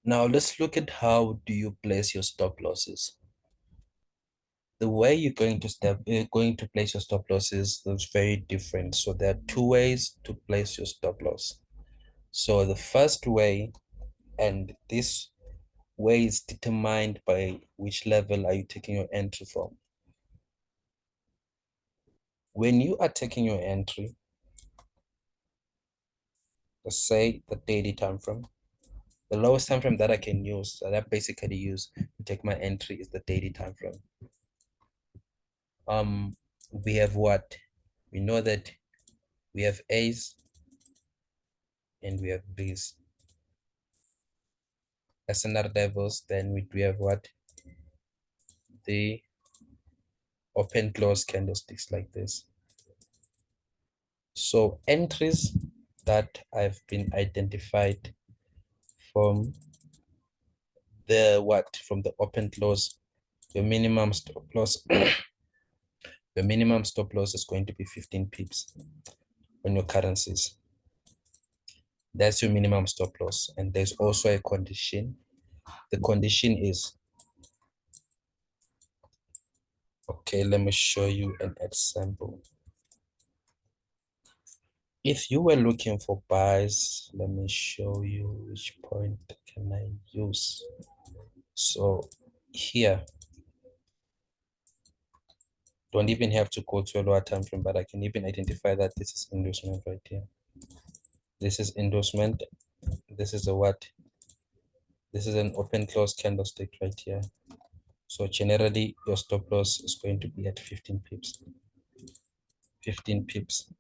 Now let's look at how do you place your stop losses. The way you're going to place your stop losses is very different. So there are two ways to place your stop loss. So the first way, and this way is determined by which level are you taking your entry from. When you are taking your entry, let's say the daily time frame, the lowest time frame that I can use, that I basically use to take my entry is the daily time frame. We have what? We know that we have A's and we have B's. As standard levels, then we have what? The open close candlesticks like this. So entries that I've been identified from from the open close, your minimum stop loss, the minimum stop loss is going to be 15 pips on your currencies. That's your minimum stop loss. And there's also a condition. The condition is, okay, let me show you an example. If you were looking for buys, let me show you which point can I use. So here, don't even have to go to a lower time frame, but I can even identify that this is endorsement right here. This is endorsement. This is a what? This is an open close candlestick right here. So generally your stop loss is going to be at 15 pips. 15 pips.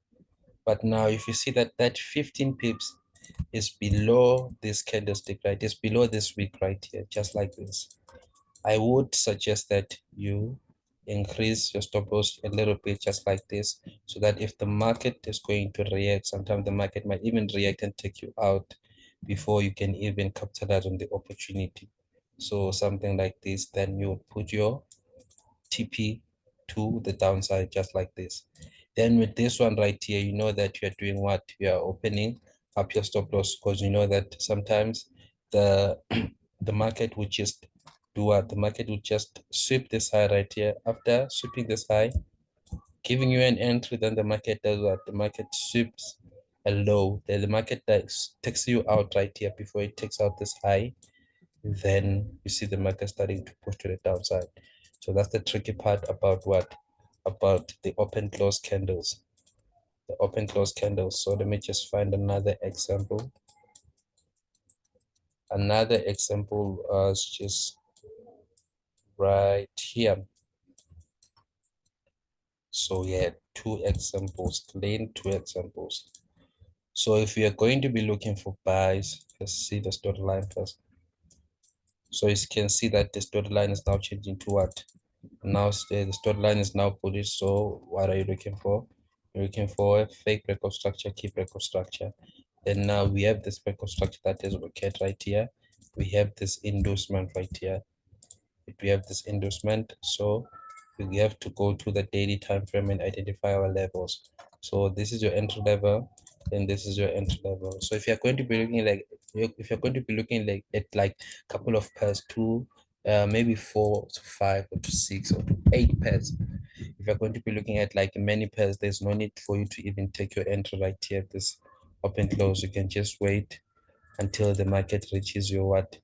But now if you see that that 15 pips is below this candlestick, right? It's below this wick right here, just like this. I would suggest that you increase your stop loss a little bit, just like this, so that if the market is going to react, sometimes the market might even react and take you out before you can even capitalize on the opportunity. So something like this, then you would put your TP to the downside, just like this. Then with this one right here, you know that you're doing what? You are opening up your stop loss, because you know that sometimes the the market would just do what? The market would just sweep this high right here. After sweeping this high, giving you an entry, then the market does what? The market sweeps a low. Then the market takes you out right here before it takes out this high. Then you see the market starting to push to the downside. So that's the tricky part about what? About the open close candles. The open close candles. So let me just find another example. Another example is just right here. So yeah, two examples, two examples. So if you are going to be looking for buys, let's see the dotted line first. So you can see that this dotted line is now changing to what? Now the dotted line is now bullish. So what are you looking for? You're looking for a fake record structure, keep record structure. Then now we have this record structure that is located right here. We have this endorsement right here. We have this endorsement, so we have to go to the daily time frame and identify our levels. So this is your entry level, and this is your entry level. So if you're going to be looking like, if you're going to be looking like at like a couple of pairs, two, maybe 4 to 5 or to 6 or to 8 pairs, if you're going to be looking at like many pairs, there's no need for you to even take your entry right here, this open close. You can just wait until the market reaches your what?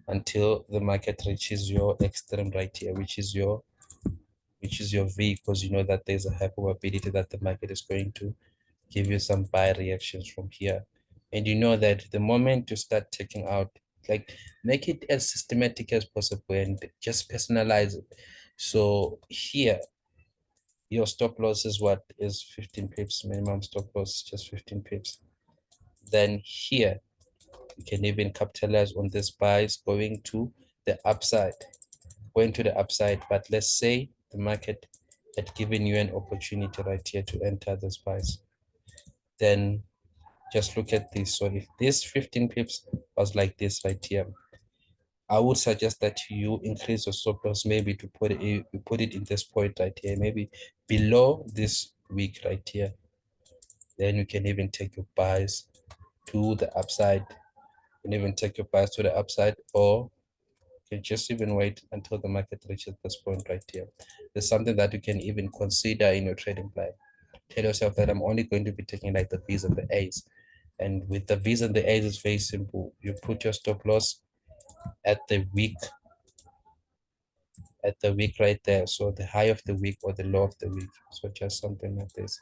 Until the market reaches your extreme right here, which is your V, because you know that there's a high probability that the market is going to give you some buy reactions from here. And you know that the moment you start taking out, like, make it as systematic as possible and just personalize it. So here, your stop loss is what? Is 15 pips. Minimum stop loss is just 15 pips. Then here, you can even capitalize on this buys going to the upside. But let's say the market had given you an opportunity right here to enter this price. Then just look at this. So if this 15 pips was like this right here, I would suggest that you increase your stop loss, maybe to put it in this point right here, maybe below this week right here. Then you can even take your buys to the upside. You can even take your bias to the upside, or you can just even wait until the market reaches this point right here. There's something that you can even consider in your trading plan. Tell yourself that I'm only going to be taking like the B's and the A's. And with the V's and the A's, it's very simple. You put your stop loss at the week right there. So the high of the week or the low of the week. So just something like this.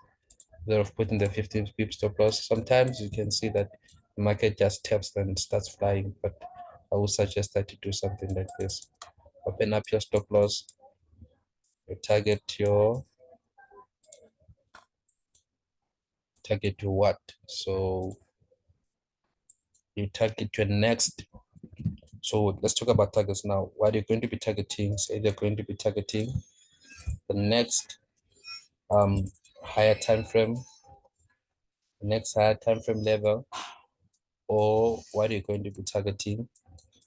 Instead of putting the 15 pip stop loss, sometimes you can see that the market just taps and starts flying. But I would suggest that you do something like this. Open up your stop loss, you target your what? So you target your next. So let's talk about targets now. What you're going to be targeting, say they're going to be targeting the next higher time frame, level, or what you're going to be targeting.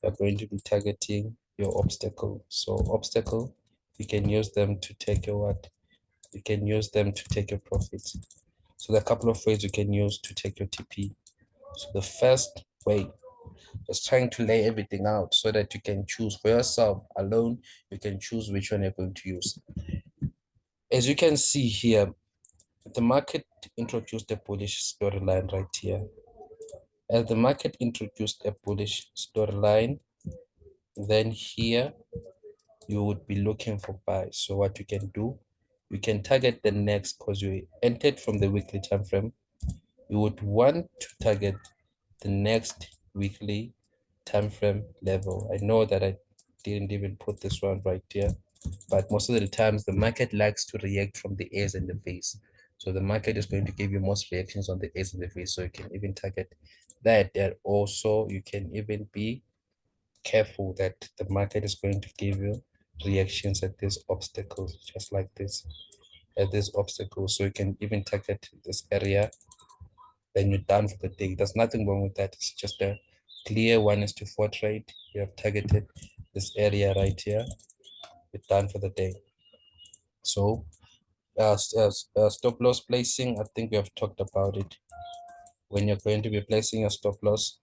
You're going to be targeting your obstacle. So obstacle, you can use them to take your what? You can use them to take your profits. So there are a couple of ways you can use to take your TP. So the first way, just trying to lay everything out so that you can choose for yourself alone. You can choose which one you're going to use. As you can see here, the market introduced a bullish storyline right here. As the market introduced a bullish storyline, then here you would be looking for buys. So what you can do, you can target the next, because you entered from the weekly time frame. You would want to target the next weekly time frame level. I know that I didn't even put this one right here, but most of the times the market likes to react from the A's and the V's. So the market is going to give you most reactions on the A's and the V's. So you can even target that. And also you can even be careful that the market is going to give you reactions at these obstacles, just like this, at these obstacles. So you can even target this area, then you're done for the day. There's nothing wrong with that. It's just a clear 1:4 trade. You have targeted this area right here. You're done for the day. So stop loss placing, I think we have talked about it. When you're going to be placing a stop loss,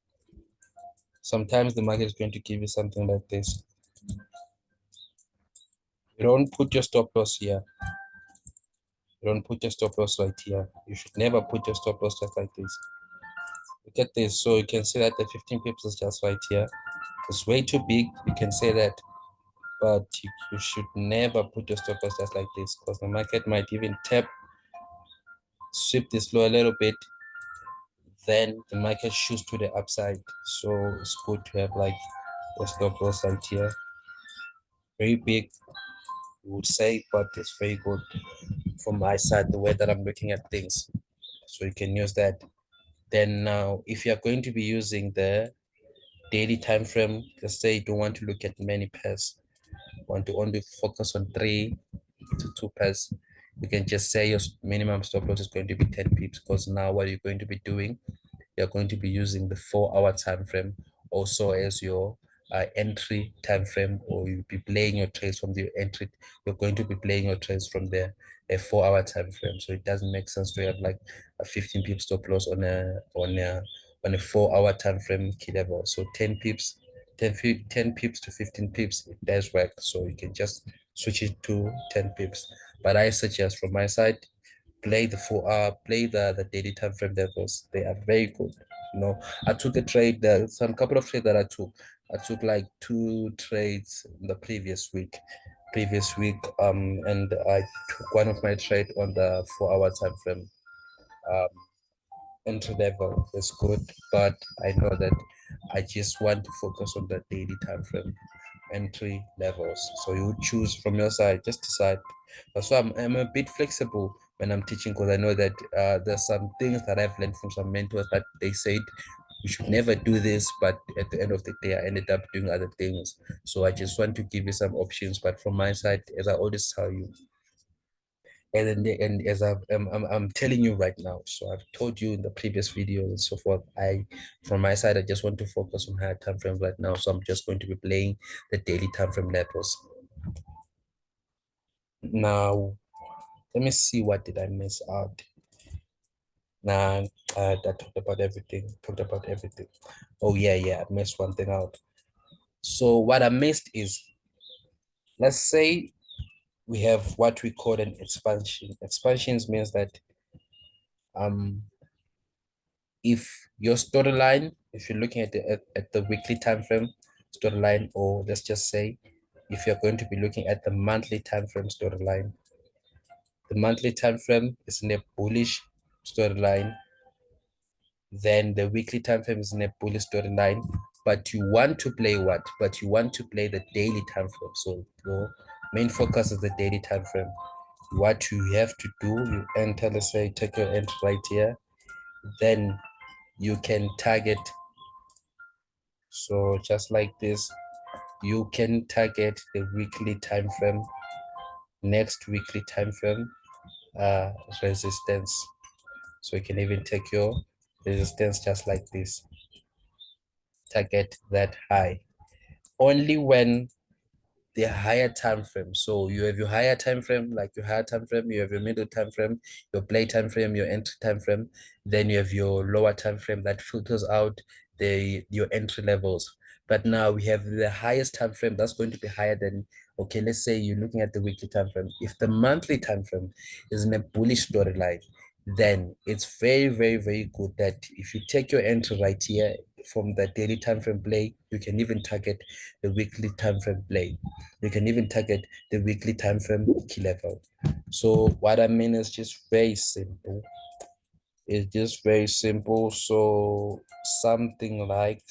sometimes the market is going to give you something like this. You don't put your stop loss here. You don't put your stop loss right here. You should never put your stop loss just like this. Look at this. So you can see that the 15 pips is just right here. It's way too big. You can say that, but you should never put your stop loss just like this, because the market might even tap, sweep this low a little bit, then the market shoots to the upside. So it's good to have like the stop loss right here. Very big, we would say, but it's very good from my side, the way that I'm looking at things. So you can use that. Then now, if you're going to be using the daily time frame, let's say you don't want to look at many pairs, want to only focus on 3 to 2 pairs, you can just say your minimum stop loss is going to be 10 pips, because now what you're going to be doing, you're going to be using the 4-hour time frame also as your entry time frame, or you'll be playing your trades from the entry. You're going to be playing your trades from the a 4-hour time frame. So it doesn't make sense to have like a 15 pips stop loss on a 4-hour time frame key level. So 10 pips, 10 pips to 15 pips, it does work. So you can just switch it to 10 pips. But I suggest from my side, play the daily time frame levels. They are very good. I took a trade, some couple of trades that I took like 2 trades in the previous week, and I took one of my trade on the 4-hour time frame. um Entry level is good, but I know that I just want to focus on the daily time frame entry levels. So you choose from your side, just decide. That's why I'm a bit flexible when I'm teaching, because I know that there's some things that I've learned from some mentors that they said you should never do this, but at the end of the day I ended up doing other things. So I just want to give you some options, but from my side, as I always tell you, and as I'm telling you right now, so I've told you in the previous video and so forth, from my side, I just want to focus on higher time frames right now. So I'm just going to be playing the daily time frame levels. Now, let me see, what did I miss out? Nah, I talked about everything. Talked about everything. Oh yeah, I missed one thing out. So what I missed is, let's say we have what we call an expansion. Expansions means that if your storyline, if you're looking at the weekly time frame storyline, or let's just say if you're going to be looking at the monthly time frame storyline, the monthly time frame is in a bullish storyline, then the weekly time frame is in a bullish storyline, but you want to play what? But you want to play the daily time frame. So your main focus is the daily time frame. What you have to do, you enter, let's say, take your entry right here, then you can target. So just like this, you can target the weekly time frame, next weekly time frame resistance. So you can even take your resistance just like this, target that high. Only when the higher time frame. So you have your higher time frame, like your higher time frame, you have your middle time frame, your play time frame, your entry time frame, then you have your lower time frame that filters out your entry levels. But now we have the highest time frame that's going to be higher than, okay, let's say you're looking at the weekly time frame. If the monthly time frame is in a bullish storyline, then it's very good that if you take your entry right here from the daily time frame play, you can even target the weekly time frame play. You can even target the weekly time frame key level. So what I mean is just very simple. It's just very simple. So something like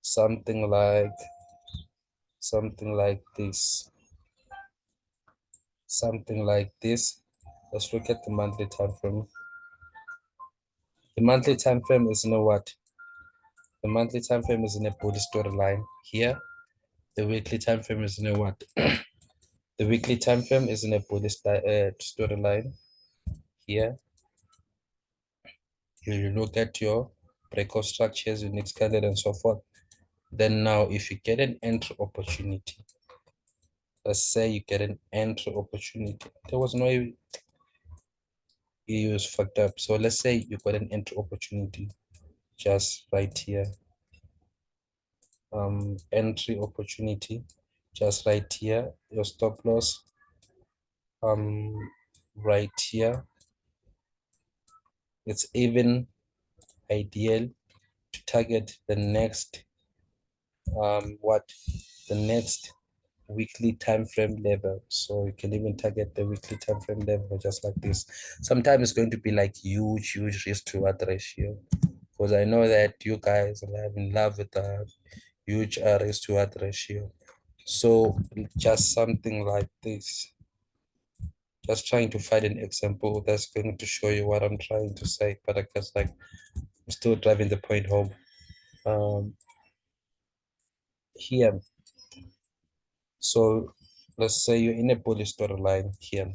something like something like this. Something like this. Let's look at the monthly time frame. The monthly time frame is in a what? The monthly time frame is in a body storyline here. The weekly time frame is in a what? The weekly time frame is in a body storyline here. You look at your breakout structures, unique candidate, and so forth. Then now, if you get an entry opportunity, let's say you get an entry opportunity. There was no way you was fucked up. So let's say you got an entry opportunity just right here. Entry opportunity just right here. Your stop loss right here. It's even ideal to target the next the next weekly time frame level. So you can even target the weekly time frame level just like this. Sometimes it's going to be like huge risk to reward ratio, because I know that you guys are in love with the huge risk to reward ratio. So just something like this, just trying to find an example that's going to show you what I'm trying to say, but I guess like I'm still driving the point home. Here, so let's say you're in a bullish storyline here,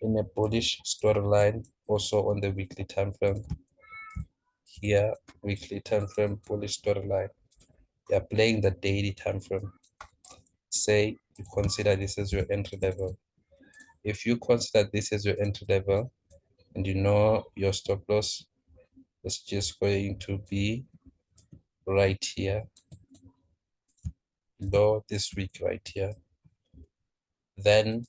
in a bullish storyline, also on the weekly time frame here, weekly time frame, bullish storyline. You're playing the daily time frame. Say you consider this as your entry level. If you consider this as your entry level and you know your stop loss is just going to be right here, low this week right here, then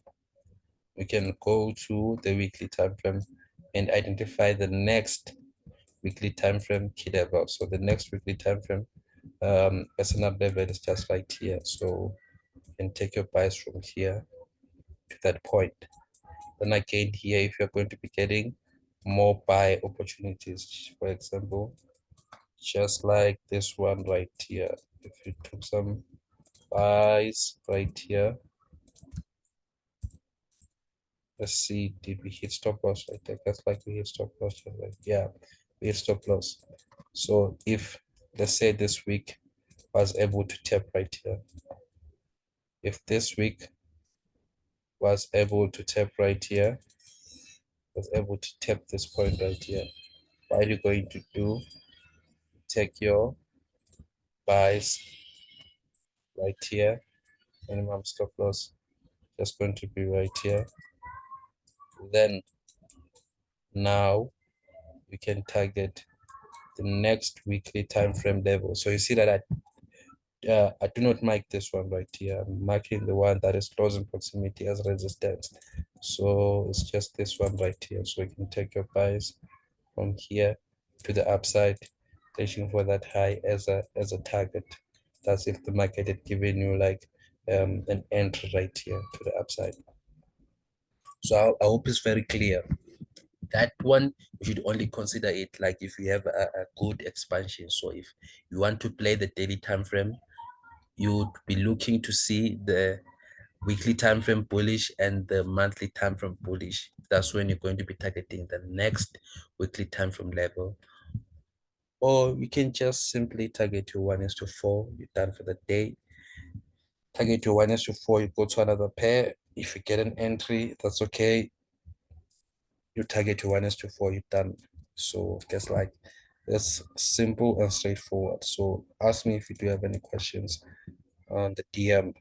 we can go to the weekly time frame and identify the next weekly time frame key level. So the next weekly time frame personal level is just right here. So you can take your bias from here to that point. Then again here, if you're going to be getting more buy opportunities, for example, just like this one right here, if you took some buys right here, let's see, did we hit stop loss right there? That's like we hit stop loss, right? Yeah, we hit stop loss. So if, let's say, this week was able to tap right here, if this week was able to tap right here, was able to tap this point right here, what are you going to do? Take your buys right here, minimum stop loss just going to be right here. Then Now you can target the next weekly time frame level. So you see that I do not mark this one right here. I'm marking the one that is close in proximity as resistance. So it's just this one right here. So you can take your buys from here to the upside, reaching for that high as a target. That's if the market had given you like an entry right here to the upside. So I hope it's very clear. That one you should only consider it like if you have a good expansion. So if you want to play the daily time frame, you would be looking to see the weekly time frame bullish and the monthly time frame bullish. That's when you're going to be targeting the next weekly time frame level. Or you can just simply target your 1:4. You're done for the day. Target your 1:4. You go to another pair. If you get an entry, that's okay. You target your 1:4. You're done. So just like that's simple and straightforward. So ask me if you do have any questions on the DM.